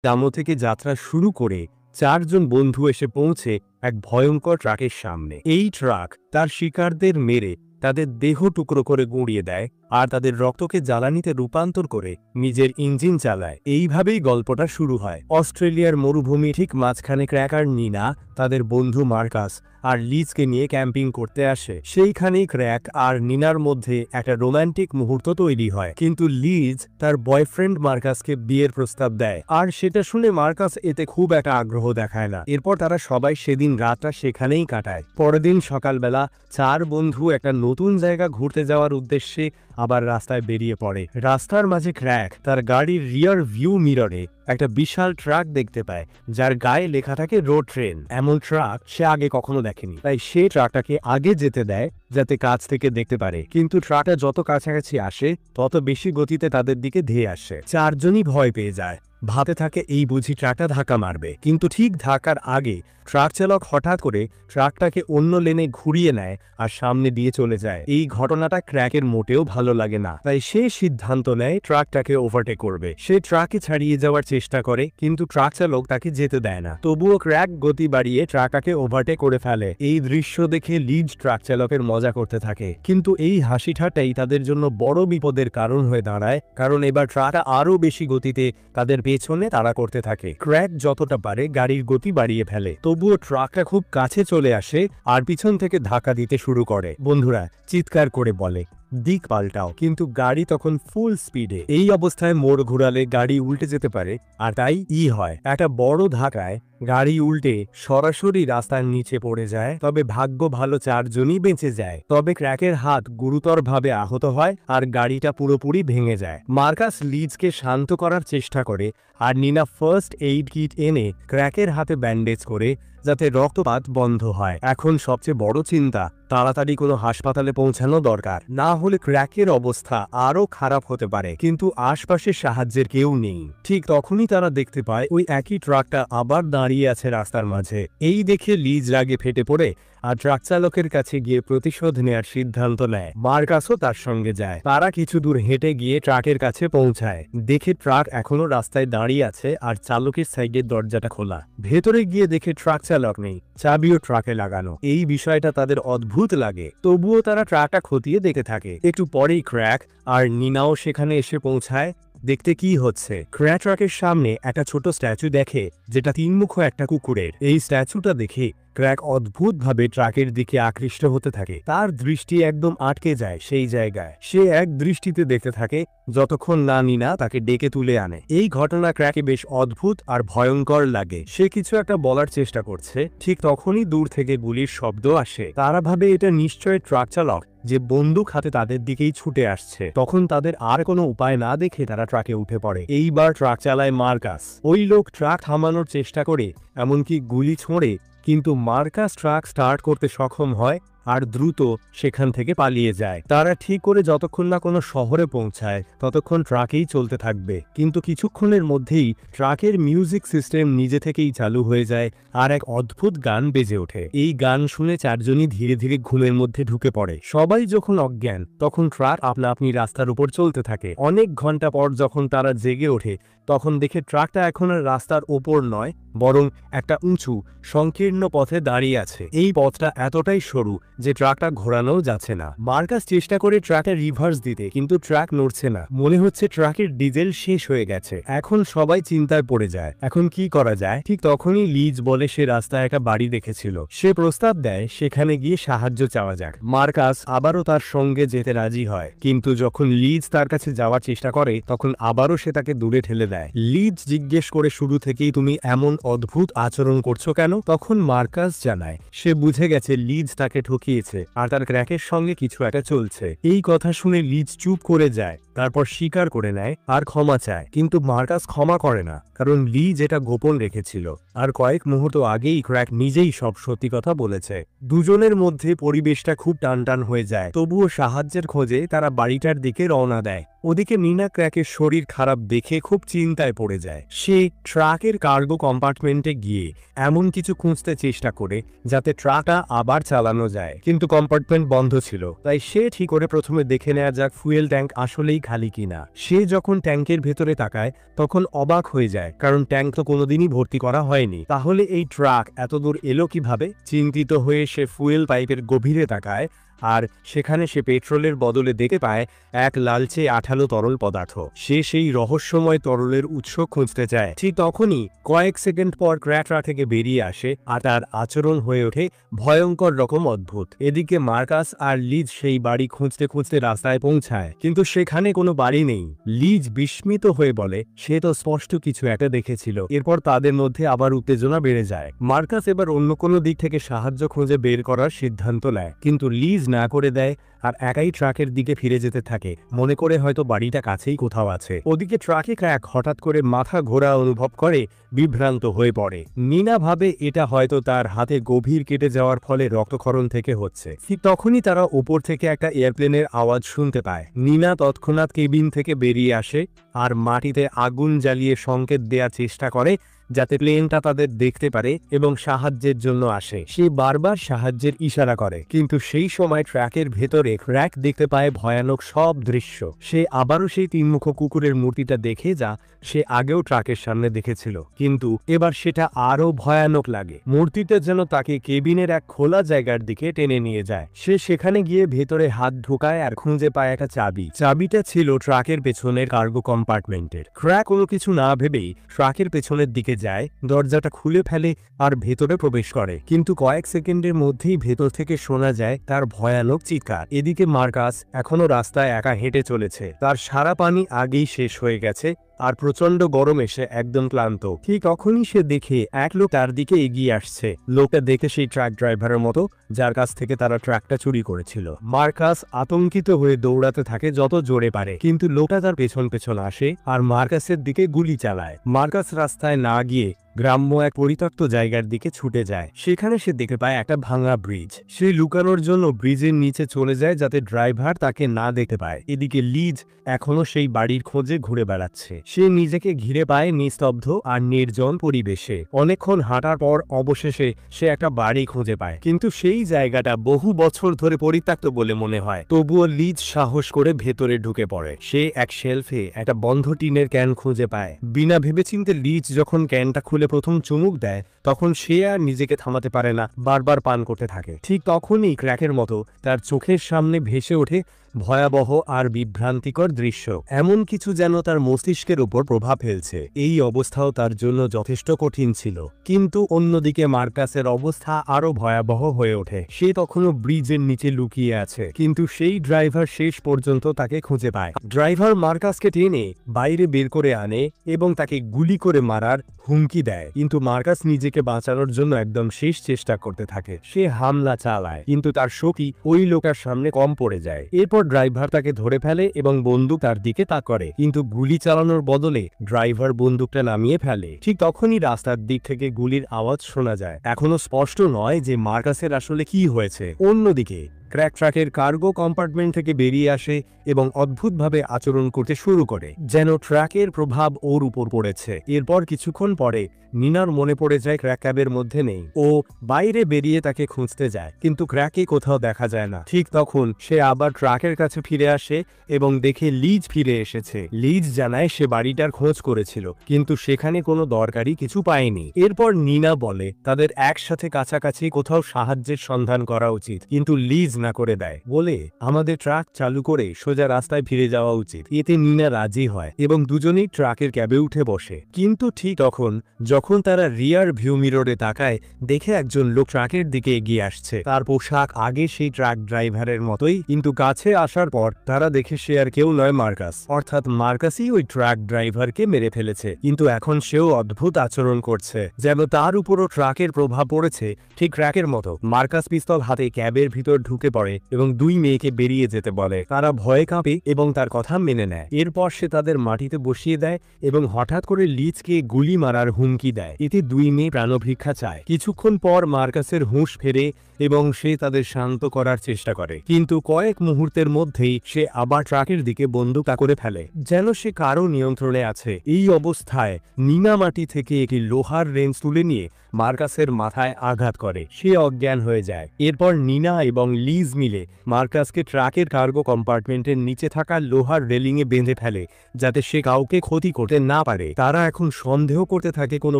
দামো থেকে যাত্রা শুরু করে 4 জন বন্ধু এসে পৌঁছে এক ভয়ঙ্কর ট্রাকের সামনে। এই ট্রাক তার শিকারদের মেরে তাদের দেহ টুকরো করে গুঁড়িয়ে দেয় আর তাদের রক্তকে জ্বালানিতে রূপান্তর করে নিজের ইঞ্জিন চালায়। এইভাবেই গল্পটা শুরু হয়। অস্ট্রেলিয়ার মরুভূমি ঠিক মাঝখানে ক্র্যাক আর নিনা তাদের বন্ধু মার্কাস আর লিজকে নিয়ে ক্যাম্পিং করতে আসে। সেইখানেই ক্র্যাক আর নিনার মধ্যে একটা রোমান্টিক মুহূর্ত তৈরি হয়, কিন্তু লিজ তার বয়ফ্রেন্ড মার্কাসকে বিয়ের প্রস্তাব দেয় আর সেটা শুনে মার্কাস এতে খুব একটা আগ্রহ দেখায় না। এরপর তারা সবাই সেদিন রাতটা সেখানেই কাটায়। পরের দিন সকালবেলা 4 বন্ধু একটা নতুন জায়গা ঘুরতে যাওয়ার উদ্দেশ্যে আবার রাস্তায় বেরিয়ে পড়ে। রাস্তার মাঝে ক্র্যাক তার গাড়ির রিয়ার ভিউ মিররে একটা বিশাল ট্রাক দেখতে পায়, যার গায়ে লেখা থাকে রোড ট্রেন। এমন ট্রাক সে আগে কখনো দেখেনি, তাই সে ট্রাকটাকে আগে যেতে দেয় যাতে কাছ থেকে দেখতে পারে। কিন্তু ট্রাকটা যত কাছাকাছি আসে তত বেশি গতিতে তাদের দিকে ধেয়ে আসে। 4 জনই ভয় পেয়ে যায়, ভাবতে থাকে এই বুঝি ট্রাকটা ধাক্কা মারবে। কিন্তু ঠিক ধাক্কার আগে ট্রাক চালক হঠাৎ করে ট্রাকটাকে অন্য লেনে ঘুরিয়ে নেয় আর সামনে দিয়ে চলে যায়। এই ঘটনাটা ক্র্যাকের মোটেও ভালো লাগে না, তাই সে সিদ্ধান্ত নেয় ট্রাকটাকে ওভারটেক করবে। সে ট্রাকে ছাড়িয়ে যাওয়ার চেষ্টা করে, কিন্তু ট্রাক চালক তাকে যেতে দেয় না। তবুও ক্র্যাক গতি বাড়িয়ে ট্রাকটাকে ওভারটেক করে ফেলে। এই দৃশ্য দেখে লিজ ট্রাক চালকের মজা করতে থাকে, কিন্তু এই হাসি ঠাট্টাই তাদের জন্য বড় বিপদের কারণ হয়ে দাঁড়ায়, কারণ এবার ট্রাকটা আরো বেশি গতিতে তাদের পেছনে তাড়া করতে থাকে। ক্র্যাক যতটা পারে গাড়ির গতি বাড়িয়ে ফেলে, তবুও ট্রাকটা খুব কাছে চলে আসে আর পিছন থেকে ধাক্কা দিতে শুরু করে। বন্ধুরা চিৎকার করে বলে দিক পাল্টাও, কিন্তু গাড়ি তখন ফুল স্পিডে। এই অবস্থায় মোড় ঘুরালে গাড়ি উল্টে যেতে পারে, আর তাই হয় একটা বড় ধাক্কায় গাড়ি উল্টে সরাসরি রাস্তার নিচে পড়ে যায়। তবে ভাগ্য ভালো, 4 জনই বেঁচে যায়। তবে ক্র্যাকের হাত গুরুতরভাবে আহত হয় আর গাড়িটা পুরোপুরি ভেঙে যায়। মার্কাস লিজকে শান্ত করার চেষ্টা করে আর নিনা ফার্স্ট এইড কিট এনে ক্র্যাকের হাতে ব্যান্ডেজ করে যাতে রক্তপাত বন্ধ হয়। এখন সবচেয়ে বড় চিন্তা, তাড়াতাড়ি কোনো হাসপাতালে পৌঁছানো দরকার, না হলে ক্র্যাকের অবস্থা আরো খারাপ হতে পারে। কিন্তু আশপাশে সাহায্যের কেউ নেই। ঠিক তখনই তারা দেখতে পায় ওই একই ট্রাকটা আবার দাঁড়িয়ে আছে রাস্তার মাঝে। এই দেখে লিজ রাগে ফেটে পড়ে আর ট্রাক চালকের কাছে গিয়ে প্রতিশোধ নেয়ার সিদ্ধান্ত নেয়। মার্কাসও তার সঙ্গে যায়। তারা কিছু দূর হেঁটে গিয়ে ট্রাকের কাছে পৌঁছায়, দেখে ট্রাক এখনো রাস্তায় দাঁড়িয়ে আছে আর চালকের সাইডের দরজাটা খোলা। ভেতরে গিয়ে দেখে ট্রাক চালক নেই, চাবিও ট্রাকে লাগানো। এই বিষয়টা তাদের অদ্ভুত লাগে, তবুও তারা ট্রাকটা খতিয়ে দেখতে থাকে। একটু পরেই ক্র্যাক আর নিনাও সেখানে এসে পৌঁছায় দেখতে কি হচ্ছে। ক্র্যাক ট্রাকের সামনে একটা ছোট স্ট্যাচু দেখে, যেটা 3 মুখ একটা কুকুরের। এই স্ট্যাচুটা দেখে ক্র্যাক অদ্ভুতভাবে ট্রাকের দিকে আকৃষ্ট হতে থাকে। তার দৃষ্টি একদম আটকে যায় সেই জায়গায়। সে এক দৃষ্টিতে দেখতে থাকে যতক্ষণ না নিনা তাকে ডেকে তুলে আনে। এই ঘটনা ক্র্যাকে বেশ অদ্ভুত আর ভয়ঙ্কর লাগে। সে কিছু একটা বলার চেষ্টা করছে, ঠিক তখনই দূর থেকে গুলির শব্দ আসে। তারা ভাবে এটা নিশ্চয় ট্রাক চালক যে বন্দুক হাতে তাদের দিকেই ছুটে আসছে। তখন তাদের আর কোনো উপায় না দেখে তারা ট্রাকে উঠে পড়ে। এইবার ট্রাক চালায় মার্কাস। ওই লোক ট্রাক থামানোর চেষ্টা করে, এমনকি গুলি ছোঁড়ে, কিন্তু মার্কাস ট্রাক স্টার্ট করতে সক্ষম হয় আর দ্রুত সেখান থেকে পালিয়ে যায়। তারা ঠিক করে যতক্ষণ না কোনো শহরে পৌঁছায় ততক্ষণ ট্রাকেই চলতে থাকবে। কিন্তু কিছুক্ষণের মধ্যেই ট্রাকের মিউজিক সিস্টেম নিজে থেকেই চালু হয়ে যায় আর এক অদ্ভুত গান বেজে ওঠে। এই গান শুনে 4 জনই ধীরে ধীরে ঘুমের মধ্যে ঢুকে পড়ে। সবাই যখন অজ্ঞান, তখন ট্রাক আপনা আপনি রাস্তার উপর চলতে থাকে। অনেক ঘন্টা পর যখন তারা জেগে ওঠে, তখন দেখে ট্রাকটা এখন আর রাস্তার ওপর নয়, বরং একটা উঁচু সংকীর্ণ পথে দাঁড়িয়ে আছে। এই পথটা এতটাই সরু যে ট্রাকটা ঘোরানো যাচ্ছে না। মার্কাস চেষ্টা করে ট্রাকটা রিভার্স দিতে, কিন্তু ট্রাক নড়ছে না। মনে হচ্ছে ট্রাকের ডিজেল শেষ হয়ে গেছে। এখন সবাই চিন্তায় পড়ে যায়, এখন কি করা যায়। ঠিক তখনই লিজ বলে সে রাস্তায় একটা বাড়ি দেখেছিল। সে প্রস্তাব দেয় সেখানে গিয়ে সাহায্য চাওয়া যাক। মার্কাস আবারও তার সঙ্গে যেতে রাজি হয়, কিন্তু যখন লিজ তার কাছে যাওয়ার চেষ্টা করে তখন আবারও সে তাকে দূরে ঠেলে দেয়। লিজ জিজ্ঞেস করে শুরু থেকেই তুমি এমন অদ্ভুত আচরণ করছো কেন? তখন মার্কাস জানায় সে বুঝে গেছে লিজ তাকে ঠকিয়েছে আর তার ক্র্যাকের সঙ্গে কিছু একটা চলছে। এই কথা শুনে লিজ চুপ করে যায়, তারপর স্বীকার করে নেয় আর ক্ষমা চায়। কিন্তু মার্কাস ক্ষমা করে না, কারণ লিজ এটা গোপন রেখেছিল আর কয়েক মুহূর্ত আগেই ক্র্যাক নিজেই সব সত্যি কথা বলেছে। দুজনের মধ্যে পরিবেশটা খুব টানটান হয়ে যায়। তবুও সাহায্যের খোঁজে তারা বাড়িটার দিকে রওনা দেয়। ওদিকে নিনা ক্র্যাকের শরীর খারাপ দেখে খুব চিন্তায় পড়ে যায়। সে ট্রাকের কার্গো কম্পার্টমেন্টে গিয়ে এমন কিছু খুঁজতে চেষ্টা করে যাতে ট্রাকটা আবার চালানো যায়। কিন্তু কম্পার্টমেন্ট বন্ধ ছিল, তাই সে ঠিক করে প্রথমে দেখে নেওয়া যাক ফুয়েল ট্যাঙ্ক আসলেই খালি কিনা। সে যখন ট্যাঙ্কের ভেতরে তাকায় তখন অবাক হয়ে যায়, কারণ ট্যাঙ্ক তো কোনোদিনই ভর্তি করা হয়নি। তাহলে এই ট্রাক এত দূর এলো কিভাবে? চিন্তিত হয়ে সে ফুয়েল পাইপের গভীরে তাকায়, আর সেখানে সে পেট্রোলের বদলে দেখতে পায় এক লালচে আঠালো তরল পদার্থ। সে সেই রহস্যময় তরলের উৎস খুঁজতে চায়। ঠিক তখনই কয়েক সেকেন্ড পর ক্র্যাকরা থেকে বেরিয়ে আসে, আর তার আচরণ হয়ে ওঠে ভয়ঙ্কর রকম অদ্ভুত। এদিকে মার্কাস আর লিজ সেই বাড়ি খুঁজতে খুঁজতে রাস্তায় পৌঁছায়, কিন্তু সেখানে কোনো বাড়ি নেই। লিজ বিস্মিত হয়ে বলে সে তো স্পষ্ট কিছু একটা দেখেছিল। এরপর তাদের মধ্যে আবার উত্তেজনা বেড়ে যায়। মার্কাস এবার অন্য কোনো দিক থেকে সাহায্য খুঁজে বের করার সিদ্ধান্ত নেয়, কিন্তু লিজ না করে দেয় আর একাই ট্রাকের দিকে ফিরে যেতে থাকে, মনে করে হয়তো বাড়িটা কাছেই কোথাও আছে। ওদিকে ট্রাকে ক্র্যাক হঠাৎ করে মাথা ঘোরা অনুভব করে বিভ্রান্ত হয়ে পড়ে। নিনা ভাবে এটা হয়তো তার হাতে গভীর কেটে যাওয়ার ফলে রক্তক্ষরণ থেকে হচ্ছে। ঠিক তখনই তারা উপর থেকে একটা এয়ারপ্লেনের আওয়াজ শুনতে পায়। নিনা তৎক্ষণাৎ কেবিন থেকে বেরিয়ে আসে আর মাটিতে আগুন জ্বালিয়ে সংকেত দেওয়ার চেষ্টা করে যাতে প্লেনটা তাদের দেখতে পারে এবং সাহায্যের জন্য আসে। সে বারবার সাহায্যের ইশারা করে, কিন্তু সেই সময় ট্র্যাকের ভেতরে ক্র্যাক দেখতে পায় ভয়ানক সব দৃশ্য। সে আবারও সেই তিনমুখ কুকুরের মূর্তিটা দেখে যা সে আগেও ট্রাকের সামনে দেখেছিল, কিন্তু এবার সেটা আরো ভয়ানক লাগে। মূর্তিটা যেন তাকে কেবিনের এক খোলা জায়গার দিকে টেনে নিয়ে যায়। সে সেখানে গিয়ে ভেতরে হাত ঢোকায় আর খুঁজে পায় একটা চাবি। চাবিটা ছিল ট্রাকের পেছনের কার্গো কম্পার্টমেন্টের। ক্র্যাক কোনো কিছু না ভেবেই ট্রাকের পেছনের দিকে যায়, দরজাটা খুলে ফেলে আর ভেতরে প্রবেশ করে, কিন্তু কয়েক সেকেন্ডের মধ্যেই ভেতর থেকে শোনা যায় তার ভয়ানক চিৎকার। এদিকে মার্কাস এখনো রাস্তায় একা হেঁটে চলেছে। তার সারা পানি আগেই শেষ হয়ে গেছে আর প্রচন্ড গরমে সে একদম ক্লান্ত। ঠিক তখনই সে দেখে এক লোক তার দিকে এগিয়ে আসছে। লোকটা দেখে সেই ট্রাক ড্রাইভারের মতো যার কাছ থেকে তারা ট্রাকটা চুরি করেছিল। মার্কাস আতঙ্কিত হয়ে দৌড়াতে থাকে যত জোরে পারে, কিন্তু লোকটা তার পেছন পেছন আসে আর মার্কাসের দিকে গুলি চালায়। মার্কাস রাস্তায় না গিয়ে গ্রাম্য এক পরিত্যক্ত জায়গার দিকে ছুটে যায়। সেখানে সে দেখতে পায় একটা ভাঙা ব্রিজ। সে লুকানোর জন্য ব্রিজের নিচে চলে যায় যাতে ড্রাইভার তাকে না দেখতে পায়। এদিকে লিজ এখনো সেই বাড়ির খোঁজে ঘুরে বেড়াচ্ছে। সে নিজেকে ঘিরে পায় নিস্তব্ধ আর নির্জন পরিবেশে। অনেকক্ষণ হাঁটার পর অবশেষে সে একটা বাড়ি খুঁজে পায়, কিন্তু সেই জায়গাটা বহু বছর ধরে পরিত্যক্ত বলে মনে হয়। তবুও লিজ সাহস করে ভেতরে ঢুকে পড়ে। সে এক শেলফে একটা বন্ধ টিনের ক্যান খুঁজে পায়। বিনা ভেবেচিন্তে লিজ যখন ক্যানটা খুলে প্রথম চুমুক দেয়, তখন সে আর নিজেকে থামাতে পারে না, বারবার পান করতে থাকে। ঠিক তখনই ক্র্যাকের মতো তার চোখের সামনে ভেসে ওঠে ভয়াবহ আর বিভ্রান্তিকর দৃশ্য। এমন কিছু যেন তার মস্তিষ্কের উপর প্রভাব ফেলছে। এই অবস্থাও তার জন্য যথেষ্ট কঠিন ছিল, কিন্তু অন্যদিকে মার্কাসের অবস্থা আরো ভয়াবহ হয়ে ওঠে। সে তখনও ব্রিজের নিচে লুকিয়ে আছে, কিন্তু সেই ড্রাইভার শেষ পর্যন্ত তাকে খুঁজে পায়। ড্রাইভার মার্কাসকে টেনে বাইরে বের করে আনে এবং তাকে গুলি করে মারার হুমকি দেয়, কিন্তু মার্কাস নিজেকে বাঁচানোর জন্য একদম শেষ চেষ্টা করতে থাকে। সে হামলা চালায়, কিন্তু তার শক্তি ওই লোকের সামনে কম পড়ে যায়। এরপর ড্রাইভার তাকে ধরে ফেলে এবং বন্দুক তার দিকে তাক করে, কিন্তু গুলি চালানোর বদলে ড্রাইভার বন্দুকটা নামিয়ে ফেলে। ঠিক তখনই রাস্তার দিক থেকে গুলির আওয়াজ শোনা যায়। এখনো স্পষ্ট নয় যে মার্কাসের আসলে কি হয়েছে। অন্যদিকে ক্র্যাক ট্রাকের কার্গো কম্পার্টমেন্ট থেকে বেরিয়ে আসে এবং অদ্ভুতভাবে আচরণ করতে শুরু করে, যেন ট্রাকের প্রভাব ওর উপর পড়েছে। এরপর কিছুক্ষণ পরে নিনার মনে পড়ে যায় ক্র্যাক ক্যাবের মধ্যে নেই। ও বাইরে বেরিয়ে তাকে খুঁজতে যায়, কিন্তু ক্র্যাকে কোথাও দেখা যায় না। ঠিক তখন সে আবার ট্রাকের কাছে ফিরে আসে এবং দেখে লিজ ফিরে এসেছে। লিজ জানায় সে বাড়িটার খোঁজ করেছিল, কিন্তু সেখানে কোনো দরকারি কিছু পায়নি। এরপর নিনা বলে তাদের একসাথে কাছাকাছি কোথাও সাহায্যের সন্ধান করা উচিত, কিন্তু লিজ না করে দেয়, বলে আমাদের ট্রাক চালু করে সোজা রাস্তায় ফিরে যাওয়া উচিত। এতে নিনা রাজি হয় এবং দুজনেই ট্রাকের ক্যাবে উঠে বসে। কিন্তু ঠিক তখন যখন তারা রিয়ার ভিউ মিররে তাকায়, দেখে একজন লোক ট্রাকের দিকে এগিয়ে আসছে। তার পোশাক আগে সেই ট্রাক ড্রাইভারের মতোই, কিন্তু কাছে আসার পর তারা দেখে সে আর কেউ নয়, মার্কাস। অর্থাৎ মার্কাসই ওই ট্রাক ড্রাইভারকে মেরে ফেলেছে, কিন্তু এখন সেও অদ্ভুত আচরণ করছে, যেন তার উপরও ট্রাকের প্রভাব পড়েছে। ঠিক ট্রাকের মতো মার্কাস পিস্তল হাতে ক্যাবের ভিতর ঢুকে পড়ে এবং দুই মেয়েকে বেরিয়ে যেতে বলে। তারা ভয়ে কাঁপে এবং তার কথা মেনে নেয়। এরপর সে তাদের মাটিতে বসিয়ে দেয় এবং হঠাৎ করে লিজকে গুলি মারার হুমকি দেয়। এতে দুই মেয়ে প্রাণভিক্ষা চায়। কিছুক্ষণ পর মার্কাসের হুঁশ ফেরে এবং সে তাদের শান্ত করার চেষ্টা করে, কিন্তু কয়েক মুহূর্তের মধ্যেই সে আবার ট্রাকের দিকে বন্দুক করে ফেলে, যেন সে কারো নিয়ন্ত্রণে আছে। এই অবস্থায় নিনা মাটি থেকে একটি লোহার রেঞ্জ তুলে নিয়ে মার্কাসের মাথায় আঘাত করে, সে অজ্ঞান হয়ে যায়। এরপর নিনা এবং লিজ মিলে মার্কাসকে ট্রাকের কার্গো কম্পার্টমেন্টের নিচে থাকা লোহার রেলিংয়ে বেঁধে ফেলে, যাতে সে কাউকে ক্ষতি করতে না পারে। তারা এখন সন্দেহ করতে থাকে কোনো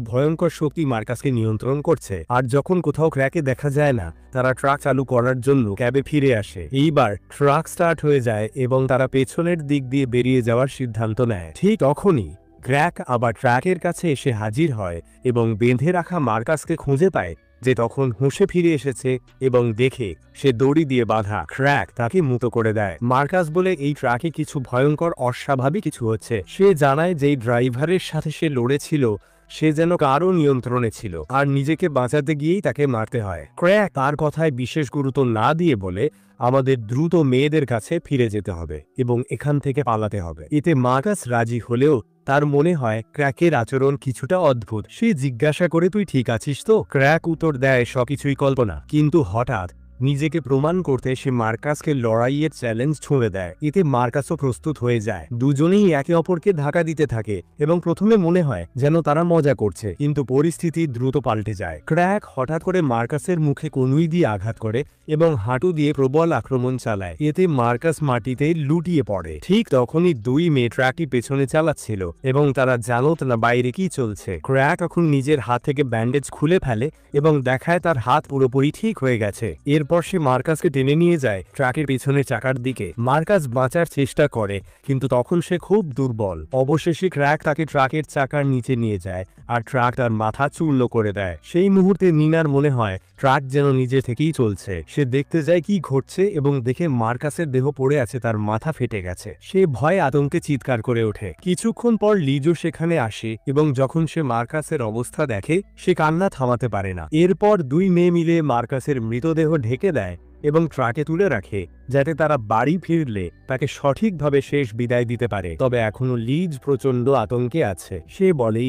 ভয়ঙ্কর শক্তি মার্কাসকে নিয়ন্ত্রণ করছে। আর যখন কোথাও ক্র্যাকে দেখা যায় না, তারা ট্রাক চালু করার জন্য ক্যাবে ফিরে আসে। এইবার ট্রাক স্টার্ট হয়ে যায় এবং তারা পেছনের দিক দিয়ে বেরিয়ে যাওয়ার সিদ্ধান্ত নেয়। ঠিক তখনই ক্র্যাক আবার ট্রাকের কাছে এসে হাজির হয় এবং বেঁধে রাখা মার্কাসকে খুঁজে পায়, যে তখন হুঁশে ফিরে এসেছে এবং দেখে সে দড়ি দিয়ে বাঁধা। ক্র্যাক তাকে মুক্ত করে দেয়। মার্কাস বলে এই ট্রাকে কিছু ভয়ঙ্কর অস্বাভাবিক কিছু হচ্ছে। সে জানায় যে ড্রাইভারের সাথে সে লড়েছিল সে যেন কারো নিয়ন্ত্রণে ছিল আর নিজেকে বাঁচাতে গিয়েই তাকে মারতে হয়। ক্র্যাক তার কথায় বিশেষ গুরুত্ব না দিয়ে বলে, আমাদের দ্রুত মেয়েদের কাছে ফিরে যেতে হবে এবং এখান থেকে পালাতে হবে। এতে মার্কাস রাজি হলেও তার মনে হয় ক্র্যাকের আচরণ কিছুটা অদ্ভুত। সে জিজ্ঞাসা করে, তুই ঠিক আছিস তো? ক্র্যাক উত্তর দেয়, সবকিছুই কল্পনা। কিন্তু হঠাৎ নিজেকে প্রমাণ করতে সে মার্কাসকে লড়াইয়ের চ্যালেঞ্জ ছুঁড়ে দেয়। এতে মার্কাসও প্রস্তুত হয়ে যায়। দুজনেই একে অপরকে ধাক্কা দিতে থাকে এবং প্রথমে মনে হয় যেন তারা মজা করছে, কিন্তু পরিস্থিতি দ্রুত পাল্টে যায়। ক্র্যাক হঠাৎ করে মার্কাসের মুখে কনুই দিয়ে আঘাত করে এবং হাঁটু দিয়ে প্রবল আক্রমণ চালায়। এতে মার্কাস মাটিতে লুটিয়ে পড়ে। ঠিক তখনই দুই মেয়ে ট্রাকটি পেছনে চালাচ্ছিল এবং তারা জানত না বাইরে কি চলছে। ক্র্যাক এখন নিজের হাত থেকে ব্যান্ডেজ খুলে ফেলে এবং দেখায় তার হাত পুরোপুরি ঠিক হয়ে গেছে। এরপর সে মার্কাসকে টেনে নিয়ে যায় ট্রাকের পিছনের চাকার দিকে। মার্কাস বাঁচার চেষ্টা করে, কিন্তু তখন সে খুব দুর্বল। অবশেষে ক্র্যাক তাকে ট্রাকের চাকার নিচে নিয়ে যায় আর ট্রাক তার মাথা চূর্ণ করে দেয়। সেই মুহূর্তে নিনার মনে হয় ট্রাক যেন নিজে থেকেই চলছে। সে দেখতে যায় কি ঘটছে এবং দেখে মার্কাসের দেহ পড়ে আছে, তার মাথা ফেটে গেছে। সে ভয়ে আতঙ্কে চিৎকার করে ওঠে। কিছুক্ষণ পর লিজো সেখানে আসে এবং যখন সে মার্কাসের অবস্থা দেখে সে কান্না থামাতে পারে না। এরপর দুই মেয়ে মিলে মার্কাসের মৃতদেহ ঢেকে দেয় এবং ট্রাকে তুলে রাখে, যাতে তারা বাড়ি ফিরলে তাকে সঠিকভাবে শেষ বিদায় দিতে পারে। তবে এখনো লিজ প্রচন্ড আতঙ্কে আছে। সে বলে,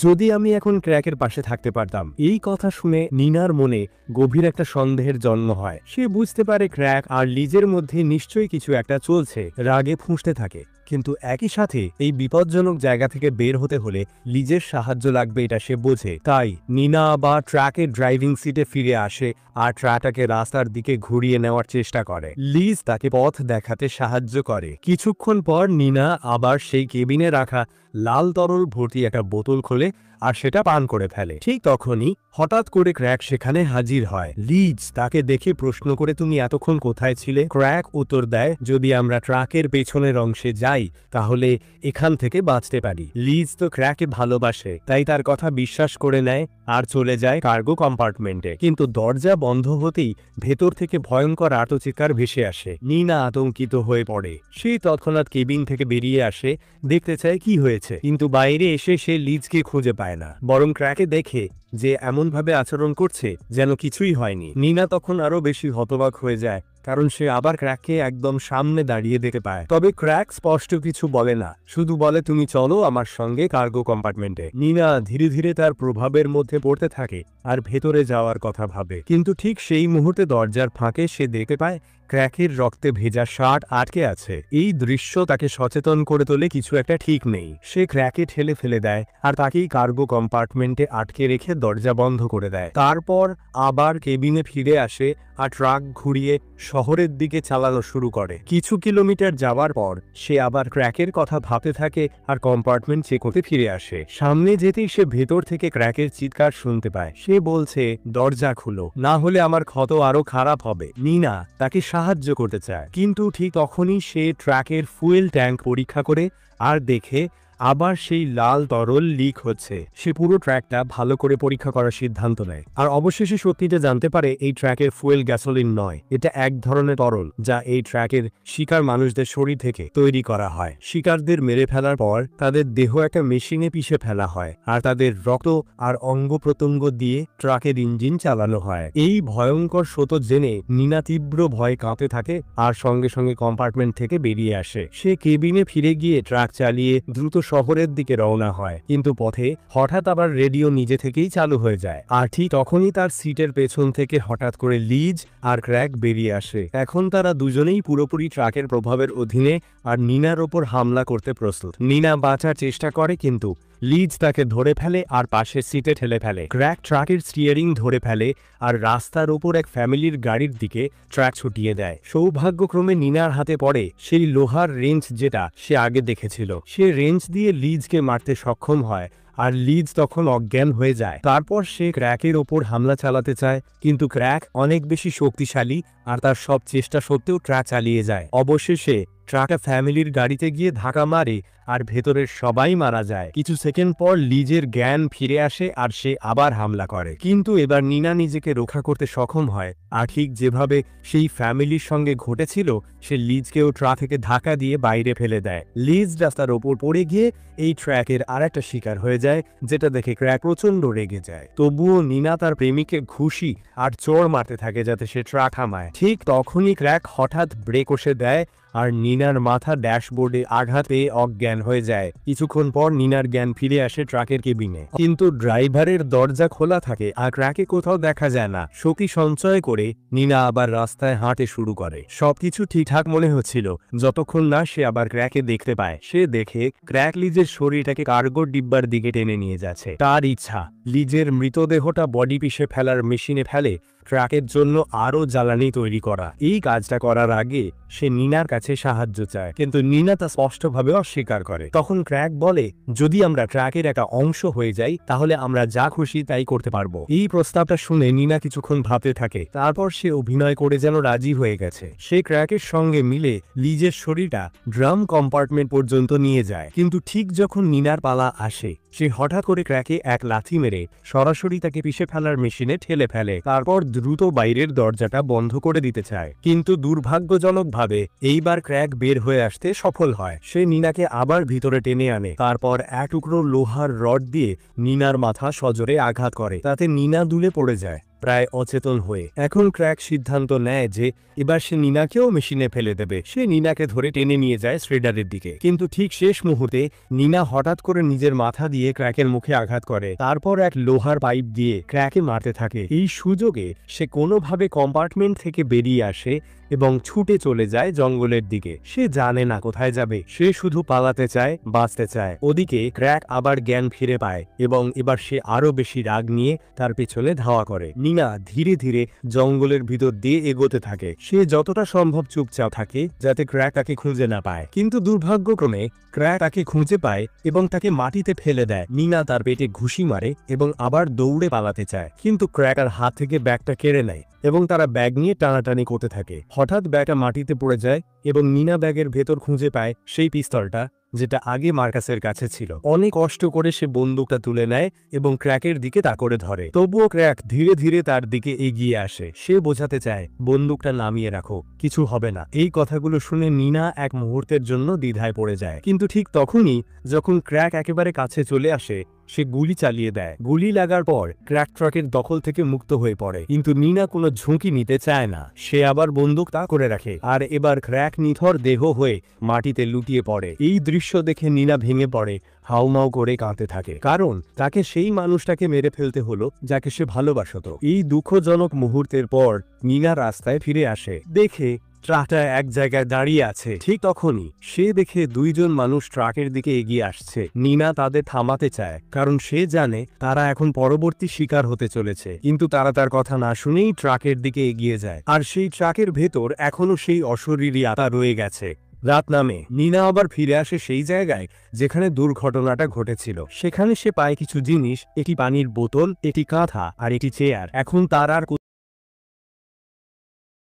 যদি আমি এখন ক্র্যাকের পাশে থাকতে পারতাম। এই কথা শুনে নিনার মনে গভীর একটা সন্দেহের জন্ম হয়। সে বুঝতে পারে ক্র্যাক আর লিজের মধ্যে নিশ্চয়ই কিছু একটা চলছে। রাগে ফুঁসতে থাকে, কিন্তু একই সাথে এই বিপজ্জনক জায়গা থেকে বের হতে হলে লিজের সাহায্য লাগবে, এটা সে বোঝে। তাই নিনা আবার ট্রাকের ড্রাইভিং সিটে ফিরে আসে আর ট্রাকটাকে রাস্তার দিকে ঘুরিয়ে নেওয়ার চেষ্টা করে। লিজ তাকে পথ দেখাতে সাহায্য করে। কিছুক্ষণ পর নিনা আবার সেই কেবিনে রাখা লাল তরল ভর্তি একটা বোতল খোলে আর সেটা পান করে ফেলে। ঠিক তখনই হঠাৎ করে ক্র্যাক সেখানে হাজির হয়। লিজ তাকে দেখে প্রশ্ন করে, তুমি এতক্ষণ কোথায় ছিলে? ক্র্যাক উত্তর দেয়, যদি আমরা ট্রাকের পেছনের অংশে যাই তাহলে এখান থেকে বাঁচতে পারি। লিজ তো ক্র্যাকে ভালোবাসে, তাই তার কথা বিশ্বাস করে নেয় আর চলে যায় কার্গো কম্পার্টমেন্টে। কিন্তু দরজা বন্ধ হতেই ভেতর থেকে ভয়ঙ্কর আর্তচিৎকার ভেসে আসে। নিনা আতঙ্কিত হয়ে পড়ে। সে তৎক্ষণাৎ কেবিন থেকে বেরিয়ে আসে, দেখতে চায় কি হয়েছে, কিন্তু বাইরে এসে সে লিজকে খুঁজে পায় না, বরং ক্র্যাকে দেখে যে এমনভাবে আচরণ করছে যেন কিছুই হয়নি। নিনা তখন আরো বেশি হতবাক হয়ে যায়, কারণ সে আবার ক্র্যাককে একদম সামনে দাঁড়িয়ে দেখতে পায়। তবে ক্র্যাক স্পষ্ট কিছু বলে না, শুধু বলে, তুমি চলো আমার সঙ্গে কার্গো কম্পার্টমেন্টে। নিনা ধীরে ধীরে তার প্রভাবের মধ্যে পড়তে থাকে আর ভেতরে যাওয়ার কথা ভাবে। কিন্তু ঠিক সেই মুহূর্তে দরজার ফাঁকে সে দেখতে পায় ক্র্যাকের রক্তে ভেজা শার্ট আটকে আছে। এই দৃশ্য তাকে সচেতন করে তোলে কিছু একটা ঠিক নেই। সে ক্র্যাকে ঠেলে ফেলে দেয় আর তাকেই কার্গো কম্পার্টমেন্টে আটকে রেখে দরজা বন্ধ করে দেয়। তারপর আবার কেবিনে ফিরে আসে আর ট্রাক ঘুরিয়ে শহরের দিকে চালানো শুরু করে। কিছু কিলোমিটার যাওয়ার পর সে আবার ক্র্যাকের কথা ভাবতে থাকে আর কম্পার্টমেন্ট চেক করতে ফিরে আসে। সামনে যেতেই সে ভেতর থেকে ক্র্যাকের চিৎকার শুনতে পায়। সে বলছে, দরজা খুলো, না হলে আমার ক্ষত আরো খারাপ হবে। নিনা তাকে সাহায্য করতে চায়, কিন্তু ঠিক তখনই সে ট্রাকের ফুয়েল ট্যাঙ্ক পরীক্ষা করে আর দেখে আবার সেই লাল তরল লিক হচ্ছে। সে পুরো ট্র্যাকটা ভালো করে পরীক্ষা করার সিদ্ধান্ত নেয় আর অবশেষে সত্যিটা জানতে পারে এই ট্র্যাকের ফুয়েল গ্যাসোলিন নয়, এটা এক ধরনের তরল যা এই ট্র্যাকের শিকার মানুষদের শরীর থেকে তৈরি করা হয়। শিকারদের মেরে ফেলার পর তাদের দেহ একটা মেশিনে পিষে ফেলা হয় আর তাদের রক্ত আর অঙ্গ প্রত্যঙ্গ দিয়ে ট্রাকের ইঞ্জিন চালানো হয়। এই ভয়ঙ্কর সত্য জেনে নিনা তীব্র ভয়ে কাঁপতে থাকে আর সঙ্গে সঙ্গে কম্পার্টমেন্ট থেকে বেরিয়ে আসে। সে কেবিনে ফিরে গিয়ে ট্রাক চালিয়ে দ্রুত শহরের দিকে রওনা হয়, কিন্তু পথে হঠাৎ আবার রেডিও নিজে থেকেই চালু হয়ে যায়। আর ঠিক তখনই তার সিটের পেছন থেকে হঠাৎ করে লিজ আর ক্র্যাক বেরিয়ে আসে। এখন তারা দুজনেই পুরোপুরি ট্রাকের প্রভাবের অধীনে আর নিনার ওপর হামলা করতে প্রস্তুত। নিনা বাঁচার চেষ্টা করে, কিন্তু লিজ তাকে ধরে ফেলে আর পাশের সিটে ঠেলে ফেলে। ক্র্যাক ট্রাকের স্টিয়ারিং ধরে ফেলে আর রাস্তার ওপর এক ফ্যামিলির গাড়ির দিকে ট্রাক ছুটিয়ে দেয়। সৌভাগ্যক্রমে নিনার হাতে পড়ে সেই লোহার রেঞ্চ যেটা সে আগে দেখেছিল। সে রেঞ্চ দিয়ে লিজকে মারতে সক্ষম হয় আর লিজ তখন অজ্ঞান হয়ে যায়। তারপর সে ক্র্যাকের ওপর হামলা চালাতে চায়, কিন্তু ক্র্যাক অনেক বেশি শক্তিশালী আর তার সব চেষ্টা সত্ত্বেও ট্রাক চালিয়ে যায়। অবশেষে ট্রাকটা ফ্যামিলির গাড়িতে গিয়ে ধাক্কা মারে আর ভেতরের সবাই মারা যায়। কিছু সেকেন্ড পর লিজের জ্ঞান ফিরে আসে আর সে আবার হামলা করে, কিন্তু এবার নিনা নিজেকে রক্ষা করতে সক্ষম হয়। আর ঠিক যেভাবে সেই ফ্যামিলির সঙ্গে ঘটেছিল, সে লিজকেও ট্রাক থেকে ধাক্কা দিয়ে বাইরে ফেলে দেয়। লিজ রাস্তার ওপর পড়ে গিয়ে এই ট্র্যাকের আরেকটা শিকার হয়ে যায়, যেটা দেখে ক্র্যাক প্রচন্ড রেগে যায়। তবুও নিনা তার প্রেমিককে ঘুষি আর চোর মারতে থাকে যাতে সে ট্রাক থামায়। ঠিক তখনই ক্র্যাক হঠাৎ ব্রেক কষে দেয় আর নিনার মাথা ড্যাশবোর্ডে আঘাত পেয়ে অজ্ঞান হয়ে যায়। কিছুক্ষণ পর নিনার জ্ঞান ফিরে আসে ট্রাকের কেবিনে, কিন্তু ড্রাইভারের দরজা খোলা থাকে আর ক্র্যাকে কোথাও দেখা যায় না। শক্তি সঞ্চয় করে নিনা আবার রাস্তায় হাঁটতে শুরু করে। সবকিছু ঠিকঠাক মনে হচ্ছিল যতক্ষণ না সে আবার ক্র্যাকে দেখতে পায়। সে দেখে ক্র্যাক লিজের শরীরটাকে কার্গো ডিব্বার দিকে টেনে নিয়ে যাচ্ছে। তার ইচ্ছা লিজের মৃতদেহটা বডি পিসে ফেলার মেশিনে ফেলে ট্রাকের জন্য আরও জ্বালানি তৈরি করা। এই কাজটা করার আগে সে নিনার কাছে সাহায্য চায়, কিন্তু নিনা তা স্পষ্টভাবে অস্বীকার করে। তখন ক্র্যাক বলে, যদি আমরা ট্রাকের একটা অংশ হয়ে যাই তাহলে আমরা যা খুশি তাই করতে পারবো। এই প্রস্তাবটা শুনে নিনা কিছুক্ষণ ভাবতে থাকে, তারপর সে অভিনয় করে যেন রাজি হয়ে গেছে। সে ক্র্যাকের সঙ্গে মিলে লিজের শরীরটা ড্রাম কম্পার্টমেন্ট পর্যন্ত নিয়ে যায়, কিন্তু ঠিক যখন নিনার পালা আসে সে হঠাৎ করে ক্র্যাকে এক লাথি মেরে সরাসরি তাকে পিষে ফেলার মেশিনে ঠেলে ফেলে। তারপর দ্রুত বাইরের দরজাটা বন্ধ করে দিতে চায়, কিন্তু দুর্ভাগ্যজনকভাবে এইবার ক্র্যাক বের হয়ে আসতে সফল হয়। সে নিনাকে আবার ভিতরে টেনে আনে, তারপর এক টুকরো লোহার রড দিয়ে নিনার মাথা সজোরে আঘাত করে। তাতে নিনা দুলে পড়ে যায় প্রায় অচেতন হয়ে। এখন ক্র্যাক সিদ্ধান্ত নেয় যে এবার সে নিনাকেও মেশিনে ফেলে দেবে। সে নিনাকে ধরে টেনে নিয়ে যায় শ্রেডারের দিকে, কিন্তু ঠিক শেষ মুহূর্তে নিনা হঠাৎ করে নিজের মাথা দিয়ে ক্র্যাকের মুখে আঘাত করে। তারপর এক লোহার পাইপ দিয়ে ক্র্যাকে মারতে থাকে। এই সুযোগে সে কোনোভাবে কম্পার্টমেন্ট থেকে বেরিয়ে আসে এবং ছুটে চলে যায় জঙ্গলের দিকে। সে জানে না কোথায় যাবে, সে শুধু পালাতে চায়, বাঁচতে চায়। ওদিকে ক্র্যাক আবার জ্ঞান ফিরে পায় এবং এবার সে আরো বেশি রাগ নিয়ে তার পেছনে ধাওয়া করে। নিনা ধীরে ধীরে জঙ্গলের ভিতর দিয়ে এগোতে থাকে। সে যতটা সম্ভব চুপচাপ থাকে যাতে ক্র্যাক তাকে খুঁজে না পায়, কিন্তু দুর্ভাগ্যক্রমে ক্র্যাক তাকে খুঁজে পায় এবং তাকে মাটিতে ফেলে দেয়। নিনা তার পেটে ঘুষি মারে এবং আবার দৌড়ে পালাতে চায়, কিন্তু ক্র্যাক আর হাত থেকে ব্যাগটা কেড়ে নেয় এবং তারা ব্যাগ নিয়ে টানাটানি করতে থাকে। হঠাৎ ব্যাগটা মাটিতে পড়ে যায় এবং নিনা ব্যাগের ভেতর খুঁজে পায় সেই পিস্তলটা যেটা আগে মার্কাসের কাছে ছিল। অনেক কষ্ট করে সে বন্দুকটা তুলে নেয় এবং ক্র্যাকের দিকে তা করে ধরে। তবুও ক্র্যাক ধীরে ধীরে তার দিকে এগিয়ে আসে। সে বোঝাতে চায়, বন্দুকটা নামিয়ে রাখো, কিছু হবে না। এই কথাগুলো শুনে নিনা এক মুহূর্তের জন্য দ্বিধায় পড়ে যায়, কিন্তু ঠিক তখনই যখন ক্র্যাক একেবারে কাছে চলে আসে সে গুলি চালিয়ে দেয়। গুলি লাগার পর ক্র্যাক ট্রাকের দখল থেকে মুক্ত হয়ে পড়ে, কিন্তু নিনা কোনো ঝুঁকি নিতে চায় না। সে আবার বন্দুক তা করে রাখে আর এবার ক্র্যাক নিথর দেহ হয়ে মাটিতে লুটিয়ে পড়ে। এই দৃশ্য দেখে নিনা ভেঙে পড়ে, হাউমাউ করে কাঁদতে থাকে, কারণ তাকে সেই মানুষটাকে মেরে ফেলতে হলো যাকে সে ভালোবাসত। এই দুঃখজনক মুহূর্তের পর নিনা রাস্তায় ফিরে আসে, দেখে ট্রাকটা এক জায়গায় দাঁড়িয়ে আছে। ঠিক তখনই সে দেখে দুইজন মানুষ ট্রাকের দিকে এগিয়ে আসছে। নিনা তাদের থামাতে চায়, কারণ সে জানে তারা এখন পরবর্তী শিকার হতে চলেছে, কিন্তু তারা তার কথা না শুনেই ট্রাকের দিকে এগিয়ে যায়। আর সেই ট্রাকের ভেতর এখনো সেই অশরীরী আত্মা রয়ে গেছে। রাত নামে নিনা আবার ফিরে আসে সেই জায়গায় যেখানে দুর্ঘটনাটা ঘটেছিল। সেখানে সে পায় কিছু জিনিস, একটি পানির বোতল, একটি কাঁথা আর একটি চেয়ার। এখন তার আর